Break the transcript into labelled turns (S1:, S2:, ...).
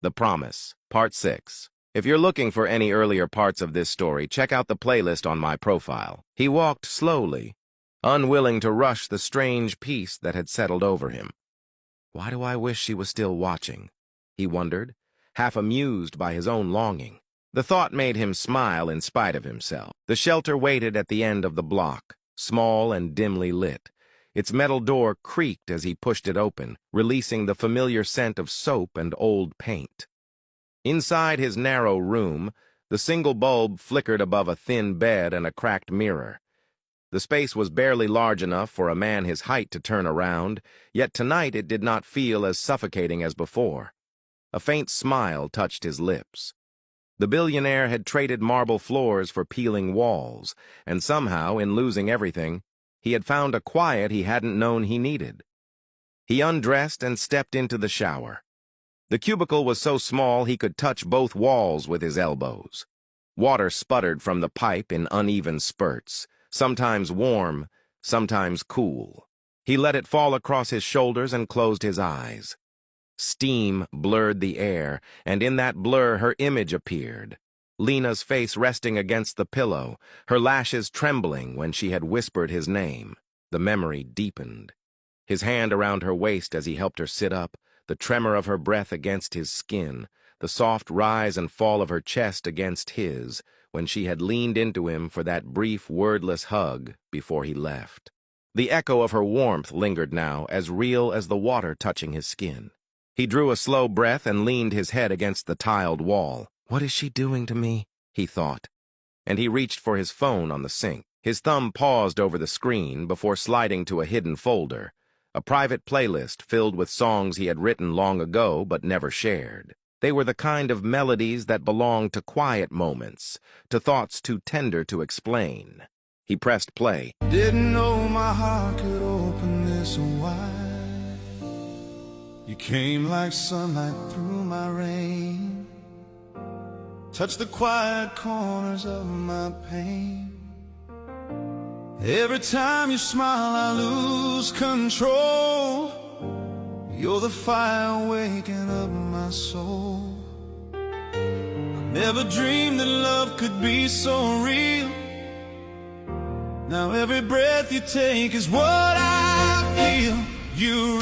S1: The Promise, Part 6. If you're looking for any earlier parts of this story, check out the playlist on my profile. He walked slowly, unwilling to rush the strange peace that had settled over him. Why do I wish she was still watching? He wondered, half amused by his own longing. The thought made him smile in spite of himself. The shelter waited at the end of the block, small and dimly lit. Its metal door creaked as he pushed it open, releasing the familiar scent of soap and old paint. Inside his narrow room, the single bulb flickered above a thin bed and a cracked mirror. The space was barely large enough for a man his height to turn around, yet tonight it did not feel as suffocating as before. A faint smile touched his lips. The billionaire had traded marble floors for peeling walls, and somehow, in losing everything, he had found a quiet he hadn't known he needed. He undressed and stepped into the shower. The cubicle was so small he could touch both walls with his elbows. Water sputtered from the pipe in uneven spurts, sometimes warm, sometimes cool. He let it fall across his shoulders and closed his eyes. Steam blurred the air, and in that blur her image appeared. Lena's face resting against the pillow, her lashes trembling when she had whispered his name. The memory deepened. His hand around her waist as he helped her sit up, the tremor of her breath against his skin, the soft rise and fall of her chest against his, when she had leaned into him for that brief, wordless hug before he left. The echo of her warmth lingered now, as real as the water touching his skin. He drew a slow breath and leaned his head against the tiled wall. What is she doing to me? He thought. And he reached for his phone on the sink. His thumb paused over the screen before sliding to a hidden folder, a private playlist filled with songs he had written long ago but never shared. They were the kind of melodies that belonged to quiet moments, to thoughts too tender to explain. He pressed play.
S2: Didn't know my heart could open this wide. You came like sunlight through my rain. Touch the quiet corners of my pain. Every time you smile, I lose control. You're the fire waking up my soul. I never dreamed that love could be so real. Now every breath you take is what I feel. You